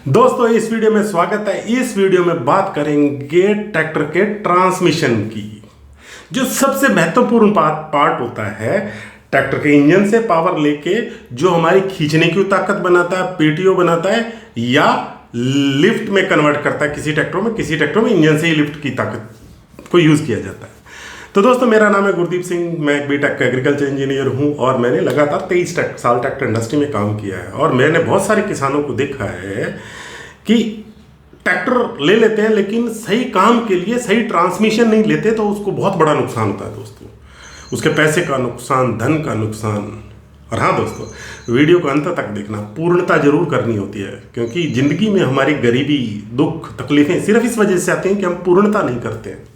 दोस्तों इस वीडियो में स्वागत है। इस वीडियो में बात करेंगे ट्रैक्टर के ट्रांसमिशन की। जो सबसे महत्वपूर्ण पार्ट होता है ट्रैक्टर के इंजन से पावर लेके जो हमारी खींचने की ताकत बनाता है, पीटीओ बनाता है या लिफ्ट में कन्वर्ट करता है। किसी ट्रैक्टर में इंजन से ही लिफ्ट की ताकत को यूज किया जाता है। तो दोस्तों मेरा नाम है गुरदीप सिंह, मैं एक बीटेक एग्रीकल्चर इंजीनियर हूं और मैंने लगातार 23 साल ट्रैक्टर इंडस्ट्री में काम किया है। और मैंने बहुत सारे किसानों को देखा है कि ट्रैक्टर ले लेते हैं लेकिन सही काम के लिए सही ट्रांसमिशन नहीं लेते, तो उसको बहुत बड़ा नुकसान होता है दोस्तों। उसके पैसे का नुकसान, धन का नुकसान। और हाँ दोस्तों, वीडियो को अंत तक देखना, पूर्णता जरूर करनी होती है, क्योंकि जिंदगी में हमारी गरीबी, दुख, तकलीफें सिर्फ इस वजह से आती हैं कि हम पूर्णता नहीं करते हैं।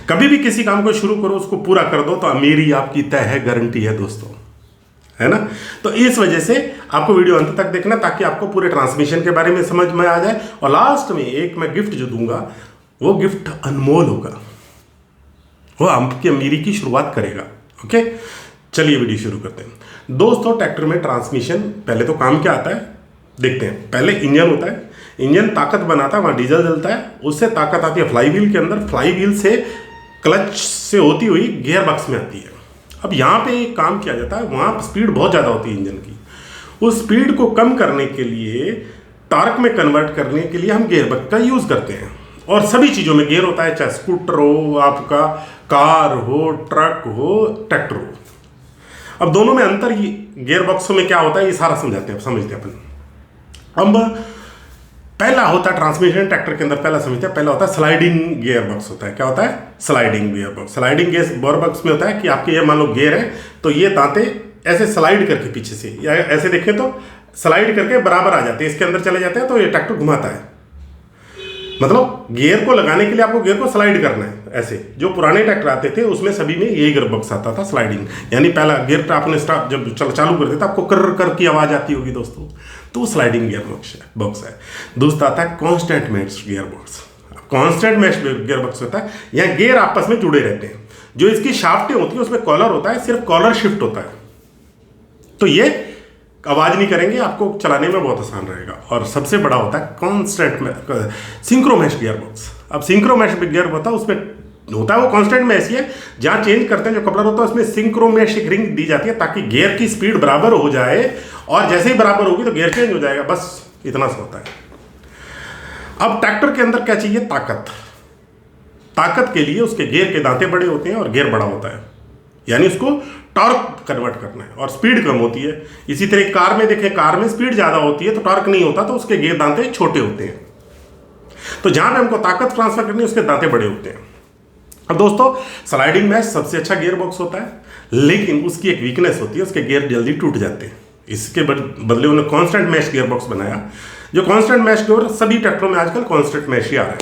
कभी भी किसी काम को शुरू करो, उसको पूरा कर दो तो अमीरी आपकी तय है, गारंटी है दोस्तों, है ना। तो इस वजह से आपको वीडियो अंत तक देखना ताकि आपको पूरे ट्रांसमिशन के बारे में समझ में आ जाए। और लास्ट में एक मैं गिफ्ट जो दूंगा, वो गिफ्ट अनमोल होगा, वो आपकी अमीरी की शुरुआत करेगा। ओके, चलिए वीडियो शुरू करते हैं। दोस्तों ट्रैक्टर में ट्रांसमिशन पहले तो काम क्या आता है देखते हैं। पहले इंजन होता है, इंजन ताकत बनाता है, वहाँ डीजल जलता है, उससे ताकत आती है फ्लाई व्हील के अंदर, फ्लाई व्हील से क्लच से होती हुई गियर बॉक्स में आती है। अब यहाँ पे एक काम किया जाता है, वहाँ स्पीड बहुत ज़्यादा होती है इंजन की। उस स्पीड को कम करने के लिए, टॉर्क में कन्वर्ट करने के लिए हम गियर बॉक्स का यूज़ करते हैं। और सभी चीज़ों में गियर होता है, चाहे स्कूटर हो, आपका कार हो, ट्रक हो, ट्रैक्टर हो। अब दोनों में अंतर, ये गियर बॉक्सों में क्या होता है ये सारा समझते हैं अपन। अब पहला होता है ट्रांसमिशन ट्रैक्टर के अंदर, पहला समझते हैं। पहला होता है स्लाइडिंग गियर बॉक्स होता है। क्या होता है? Sliding gear box. Sliding gear box में होता है कि आपके ये मान लो गियर है, तो ये दांते ऐसे स्लाइड करके पीछे से, या ऐसे देखें तो स्लाइड करके बराबर आ जाते हैं, इसके अंदर चले जाते हैं, तो ये ट्रैक्टर घुमाता है। मतलब गियर को लगाने के लिए आपको गियर को स्लाइड करना है। ऐसे जो पुराने ट्रैक्टर आते थे उसमें सभी में यही गियर बॉक्स आता था, स्लाइडिंग। यानी पहला गियर आपने स्टार्ट जब चालू करते थे आपको कर कर की आवाज आती होगी दोस्तों, तो स्लाइडिंग गियर बॉक्स है। दूसरा आता है constant mesh gear box. Constant mesh gear box होता है, यहाँ गियर आपस में जुड़े रहते हैं। जो इसकी शाफ्टें होती है उसमें कॉलर होता है, सिर्फ कॉलर शिफ्ट होता है, तो ये आवाज नहीं करेंगे, आपको चलाने में बहुत आसान रहेगा। और सबसे बड़ा होता है कांस्टेंट सिंक्रोमैश गियर बॉक्स। अब सिंक्रोमैश गियर होता है, उसमें होता है वो कांस्टेंट मैश ही है, जहां चेंज करते हैं जो कपलर होता है उसमें सिंक्रोमैश रिंग दी जाती है ताकि गियर की स्पीड बराबर हो जाए, और जैसे ही बराबर होगी तो गियर चेंज हो जाएगा। बस इतना सा होता है। अब ट्रैक्टर के अंदर क्या चाहिए? ताकत के लिए उसके गियर के दांते बड़े होते हैं और गियर बड़ा होता है, यानी उसको टॉर्क कन्वर्ट करना है, और स्पीड कम होती है। इसी तरह कार में देखें, कार में स्पीड ज्यादा होती है तो टॉर्क नहीं होता, तो उसके गियर दांते छोटे होते हैं। तो जहां पे हमको ताकत ट्रांसफर करनी है उसके दांते बड़े होते हैं। अब दोस्तों स्लाइडिंग मैश सबसे अच्छा गियर बॉक्स होता है, लेकिन उसकी एक वीकनेस होती है, उसके गियर जल्दी टूट जाते हैं। इसके बदले उन्होंने कांस्टेंट मैश गियर बॉक्स बनाया। जो कांस्टेंट मैश गियर, सभी ट्रैक्टरों में आजकल कांस्टेंट मैश ही आ रहा है,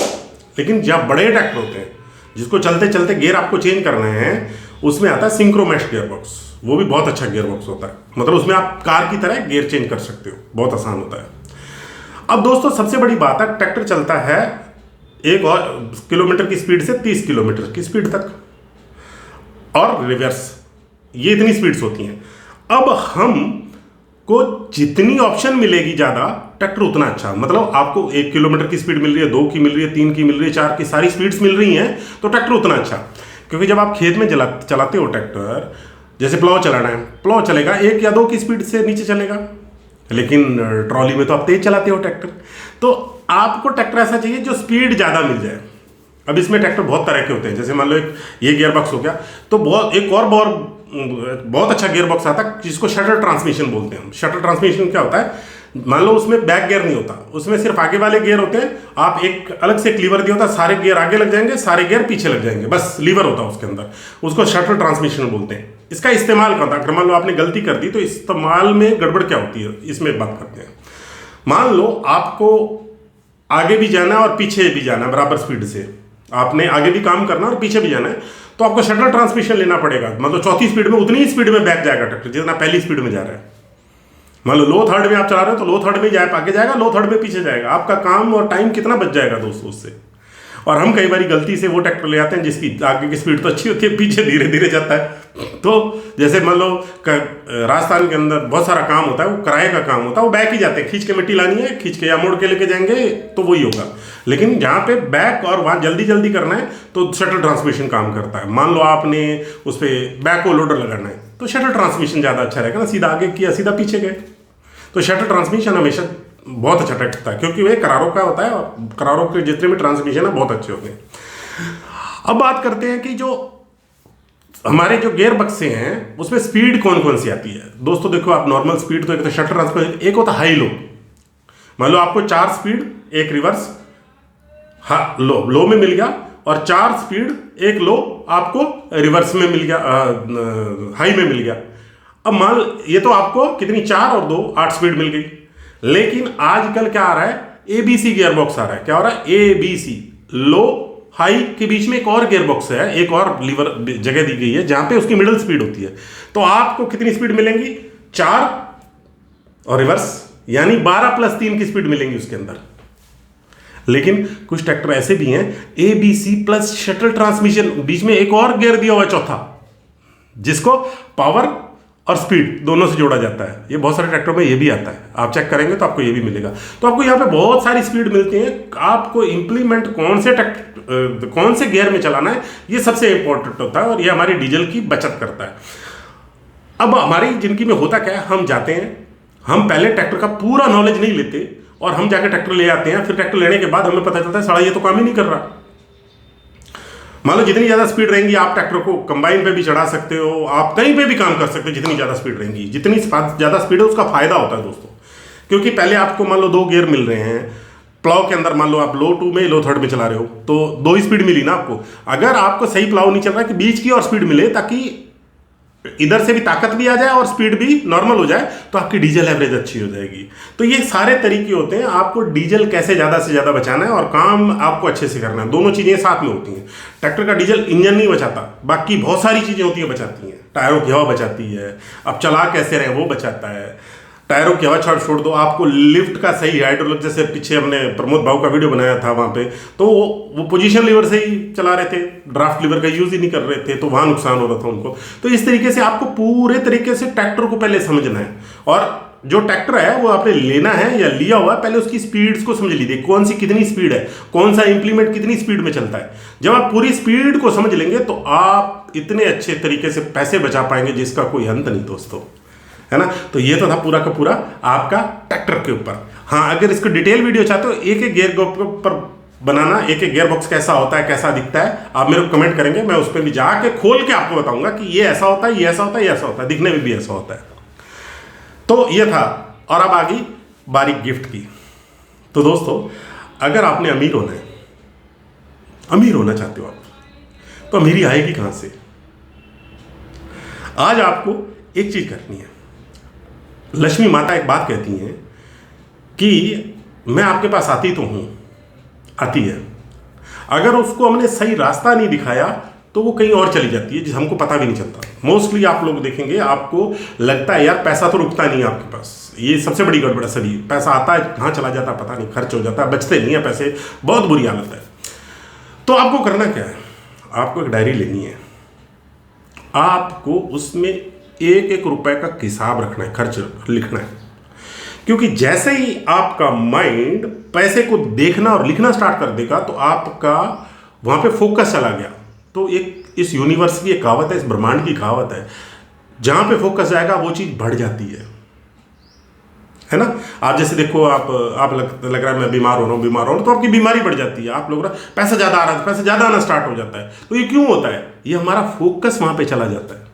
लेकिन जब बड़े ट्रैक्टर होते हैं जिसको चलते चलते गियर आपको चेंज करना है, उसमें आता है सिंक्रोमैश गियर बॉक्स। वो भी बहुत अच्छा गियर बॉक्स होता है, मतलब उसमें आप कार की तरह गियर चेंज कर सकते हो, बहुत आसान होता है। अब दोस्तों सबसे बड़ी बात है, ट्रैक्टर चलता है 1 किलोमीटर की स्पीड से 30 किलोमीटर की स्पीड तक, और रिवर्स, ये इतनी स्पीड्स होती हैं। अब हम को जितनी ऑप्शन मिलेगी ज़्यादा, ट्रैक्टर उतना अच्छा। मतलब आपको 1 किलोमीटर की स्पीड मिल रही है, 2 की मिल रही है, 3 की मिल रही है, 4 की, सारी स्पीड्स मिल रही हैं, तो ट्रैक्टर उतना अच्छा। क्योंकि जब आप खेत में चलाते हो ट्रैक्टर, जैसे प्लाव चलाना है, प्लाव चलेगा 1 या 2 की स्पीड से नीचे चलेगा, लेकिन ट्रॉली में तो आप तेज चलाते हो ट्रैक्टर, तो आपको ट्रैक्टर ऐसा चाहिए जो स्पीड ज़्यादा मिल जाए। अब इसमें ट्रैक्टर बहुत तरह के होते हैं, जैसे मान लो एक ये गियर बॉक्स हो गया, तो बहुत अच्छा गियर बॉक्स आता है जिसको शटल ट्रांसमिशन बोलते हैं हम। शटल ट्रांसमिशन क्या होता है? मान लो उसमें बैक गियर नहीं होता, उसमें सिर्फ आगे वाले गियर होते हैं। आप एक अलग से एक लीवर दिया होता है, सारे गियर आगे लग जाएंगे, सारे गियर पीछे लग जाएंगे, बस लीवर होता है उसके अंदर, उसको शटल ट्रांसमिशन बोलते हैं। इसका इस्तेमाल क्या होता है? अगर मान लो आपने गलती कर दी तो इस्तेमाल में गड़बड़ क्या होती है, इसमें बात करते हैं। मान लो आपको आगे भी जाना है और पीछे भी जाना है बराबर स्पीड से, आपने आगे भी काम करना है और पीछे भी जाना है, तो आपको शटल ट्रांसमिशन लेना पड़ेगा। मतलब चौथी स्पीड में उतनी ही स्पीड में बैक जाएगा ट्रैक्टर जितना पहली स्पीड में जा रहा है। मान लो लो थर्ड में आप चला रहे हो तो लो थर्ड में आगे जाएगा, लो थर्ड में पीछे जाएगा। आपका काम और टाइम कितना बच जाएगा दोस्तों उससे। और हम कई बार गलती से वो ट्रैक्टर ले आते हैं जिसकी आगे की स्पीड तो अच्छी होती है, पीछे धीरे धीरे जाता है। तो जैसे मान लो राजस्थान के अंदर बहुत सारा काम होता है, वो किराए का काम होता है, वो बैक ही जाते हैं, खींच के मिट्टी लानी है, खींच के या मोड़ के लेके जाएंगे तो वही होगा। लेकिन जहाँ पे बैक और वहाँ जल्दी जल्दी करना है तो शटल ट्रांसमिशन काम करता है। मान लो आपने उस पर बैक को लोडर लगाना है तो शटल ट्रांसमिशन ज़्यादा अच्छा रहेगा ना, सीधा आगे किया सीधा पीछे गए। तो शटल ट्रांसमिशन हमेशा बहुत अच्छा ट्रैक्टर है, क्योंकि वे करारों का होता है और करारों के जितने भी ट्रांसमिशन है बहुत अच्छे होते हैं। अब बात करते हैं कि जो हमारे जो गियर बक्से हैं उसमें स्पीड कौन कौन सी आती है। दोस्तों देखो, आप नॉर्मल स्पीड तो एक तो शटल ट्रांसमिशन, एक होता हाई लो। मान लो आपको 4 स्पीड, एक रिवर्स लो में मिल गया, और 4 स्पीड एक लो आपको रिवर्स में मिल गया, हाई में मिल गया। अब मान ये तो आपको कितनी 4 और 2 8 स्पीड मिल गई। लेकिन आजकल क्या आ रहा है, एबीसी गियर बॉक्स आ रहा है। क्या हो रहा है, एबीसी, लो हाई के बीच में एक और गियर बॉक्स है, एक और लीवर जगह दी गई है जहां पे उसकी मिडिल स्पीड होती है। तो आपको कितनी स्पीड मिलेंगी, 4 और रिवर्स, यानी 12 + 3 की स्पीड मिलेंगी उसके अंदर। लेकिन कुछ ट्रैक्टर ऐसे भी हैं एबीसी प्लस शटल ट्रांसमिशन, बीच में एक और गियर दिया हुआ है चौथा, जिसको पावर और स्पीड दोनों से जोड़ा जाता है। ये बहुत सारे ट्रैक्टरों में ये भी आता है, आप चेक करेंगे तो आपको ये भी मिलेगा। तो आपको यहाँ पे बहुत सारी स्पीड मिलती है। आपको इंप्लीमेंट कौन से गियर में चलाना है, ये सबसे इंपॉर्टेंट होता है, और ये हमारी डीजल की बचत करता है। अब हमारी जिंदगी में होता क्या है, हम जाते हैं, हम पहले ट्रैक्टर का पूरा नॉलेज नहीं लेते और हम जाके ट्रैक्टर ले आते हैं। फिर ट्रैक्टर लेने के बाद हमें पता चलता है साला ये तो काम ही नहीं कर रहा। मान लो जितनी ज़्यादा स्पीड रहेंगी, आप ट्रैक्टर को कंबाइन पे भी चढ़ा सकते हो, आप कहीं पे भी काम कर सकते हो। जितनी ज़्यादा स्पीड रहेंगी, जितनी ज़्यादा स्पीड है उसका फायदा होता है दोस्तों, क्योंकि पहले आपको मान लो 2 गियर मिल रहे हैं प्लाव के अंदर। मान लो आप लो 2 में लो 3rd में चला रहे हो तो 2 ही स्पीड मिली ना आपको। अगर आपको सही प्लाव नहीं चल रहा है कि बीच की और स्पीड मिले, ताकि इधर से भी ताकत भी आ जाए और स्पीड भी नॉर्मल हो जाए, तो आपकी डीजल एवरेज अच्छी हो जाएगी। तो ये सारे तरीके होते हैं, आपको डीजल कैसे ज़्यादा से ज़्यादा बचाना है और काम आपको अच्छे से करना है। दोनों चीज़ें साथ में होती हैं। ट्रैक्टर का डीजल इंजन नहीं बचाता, बाकी बहुत सारी चीज़ें होती हैं बचाती हैं। टायरों की हवा बचाती है, अब चला कैसे रहे वो बचाता है। टायरों की हवा छोड़ दो, आपको लिफ्ट का सही हाइड्रोलिक, जैसे पीछे हमने प्रमोद भाव का वीडियो बनाया था वहाँ पे, तो वो पोजीशन लीवर से ही चला रहे थे, ड्राफ्ट लीवर का यूज़ ही नहीं कर रहे थे, तो वहाँ नुकसान हो रहा था उनको। तो इस तरीके से आपको पूरे तरीके से ट्रैक्टर को पहले समझना है, और जो ट्रैक्टर है वो आपने लेना है या लिया हुआ है, पहले उसकी स्पीड्स को समझ लीजिए, कौन सी कितनी स्पीड है, कौन सा इंप्लीमेंट कितनी स्पीड में चलता है। जब आप पूरी स्पीड को समझ लेंगे तो आप इतने अच्छे तरीके से पैसे बचा पाएंगे जिसका कोई अंत नहीं दोस्तों, है ना। तो ये तो था पूरा का पूरा आपका ट्रैक्टर के ऊपर। हाँ, अगर इसको डिटेल वीडियो चाहते हो, एक एक गियर पर बनाना, एक एक गियर बॉक्स कैसा होता है, कैसा दिखता है, आप मेरे को कमेंट करेंगे, मैं उस पर भी जाके खोल के आपको बताऊंगा कि ये ऐसा होता है, ये ऐसा होता है, ये ऐसा होता है, दिखने में भी ऐसा होता है। तो ये था, और अब आ गई बारी गिफ्ट की। तो दोस्तों, अगर आपने अमीर होना चाहते हो आप, तो अमीरी आएगी कहां से। आज आपको एक चीज करनी है। लक्ष्मी माता एक बात कहती हैं कि मैं आपके पास आती तो हूं, आती है, अगर उसको हमने सही रास्ता नहीं दिखाया तो वो कहीं और चली जाती है, जिस हमको पता भी नहीं चलता। मोस्टली आप लोग देखेंगे, आपको लगता है यार पैसा तो रुकता नहीं है आपके पास, ये सबसे बड़ी गड़बड़ है सभी। पैसा आता है, कहाँ चला जाता है पता नहीं, खर्च हो जाता है, बचते नहीं है पैसे, बहुत बुरी हालत है। तो आपको करना क्या है, आपको एक डायरी लेनी है, आपको उसमें एक एक रुपए का हिसाब रखना है, खर्च लिखना है। क्योंकि जैसे ही आपका माइंड पैसे को देखना और लिखना स्टार्ट कर देगा तो आपका वहां पे फोकस चला गया। तो एक इस यूनिवर्स की एक कहावत है, इस ब्रह्मांड की कहावत है, जहां पे फोकस जाएगा वो चीज बढ़ जाती है ना। आप जैसे देखो, आप लग रहा है मैं बीमार हो रहा हूँ, तो आपकी बीमारी बढ़ जाती है। आप लोग पैसा ज्यादा आ रहा है, पैसा ज्यादा आना स्टार्ट हो जाता है। तो ये क्यों होता है, ये हमारा फोकस वहां पे चला जाता है।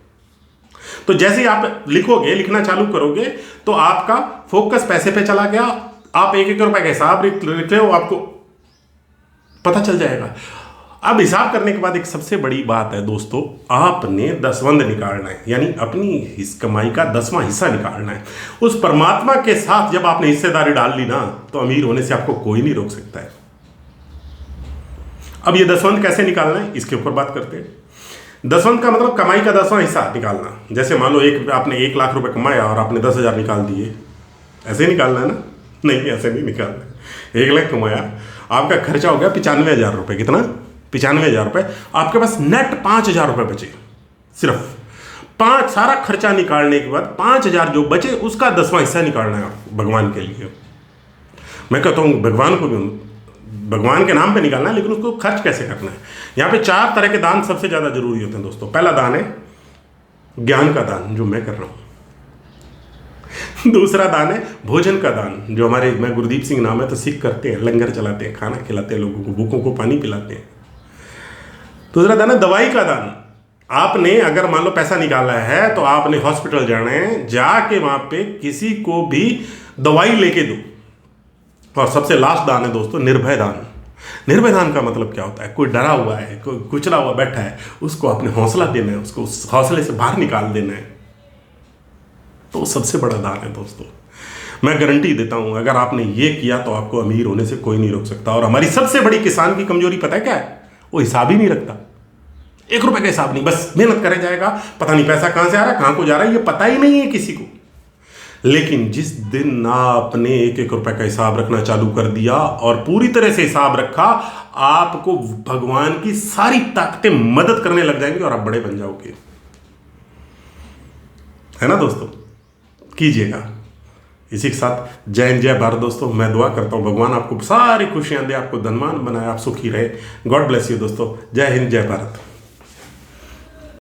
तो जैसे ही आप लिखोगे, लिखना चालू करोगे, तो आपका फोकस पैसे पे चला गया। आप एक एक रुपए का हिसाब लिख रहे हो, आपको पता चल जाएगा। अब हिसाब करने के बाद एक सबसे बड़ी बात है दोस्तों, आपने दसवंध निकालना है, यानी अपनी इस कमाई का 10वां हिस्सा निकालना है। उस परमात्मा के साथ जब आपने हिस्सेदारी डाल ली ना, तो अमीर होने से आपको कोई नहीं रोक सकता है। अब ये दसवंध कैसे निकालना है, इसके ऊपर बात करते हैं। दसवंध का मतलब कमाई का 10वां हिस्सा निकालना। जैसे मान लो आपने 1 लाख रुपए कमाया और आपने 10,000 निकाल दिए, ऐसे निकालना है ना? नहीं, ऐसे नहीं निकालना है। 1 लाख कमाया आपका खर्चा हो गया 95,000 रुपये। कितना? 95,000 रुपये। आपके पास नेट 5,000 रुपये बचे। सिर्फ पाँच, सारा खर्चा निकालने के बाद 5,000 जो बचे उसका 10वां हिस्सा निकालना है आपको भगवान के लिए। मैं कहता हूँ भगवान को भी, भगवान के नाम पे निकालना है, लेकिन उसको खर्च कैसे करना है। यहाँ पे 4 तरह के दान सबसे ज़्यादा जरूरी होते हैं दोस्तों। पहला दान है ज्ञान का दान, जो मैं कर रहा हूँ। दूसरा दान है भोजन का दान, जो हमारे, मैं गुरदीप सिंह नाम है तो सिख करते हैं, लंगर चलाते हैं, खाना खिलाते हैं लोगों को, भूखों को पानी पिलाते हैं। दूसरा दान है दवाई का दान। आपने अगर मान लो पैसा निकाला है तो आपने हॉस्पिटल जाना है, जाके वहां पे किसी को भी दवाई लेके दो। और सबसे लास्ट दान है दोस्तों निर्भय दान। निर्भय दान का मतलब क्या होता है? कोई डरा हुआ है, कोई कुचला हुआ बैठा है, उसको आपने हौसला देना है, उसको उस हौसले से बाहर निकाल देना है। तो सबसे बड़ा दान है दोस्तों। मैं गारंटी देता हूं अगर आपने ये किया तो आपको अमीर होने से कोई नहीं रोक सकता। और हमारी सबसे बड़ी किसान की कमजोरी पता है क्या है? वो हिसाब ही नहीं रखता। 1 रुपए का हिसाब नहीं, बस मेहनत करे जाएगा, पता नहीं पैसा कहां से आ रहा है, कहां को जा रहा है, ये पता ही नहीं है किसी को। लेकिन जिस दिन आपने 1-1 रुपए का हिसाब रखना चालू कर दिया और पूरी तरह से हिसाब रखा, आपको भगवान की सारी ताकतें मदद करने लग जाएंगी और आप बड़े बन जाओगे। है ना दोस्तों? कीजिएगा। इसी के साथ जय हिंद, जय भारत दोस्तों। मैं दुआ करता हूं भगवान आपको सारी खुशियां दे, आपको धनवान बनाए, आप सुखी रहे। गॉड ब्लेस यू दोस्तों। जय हिंद, जय भारत।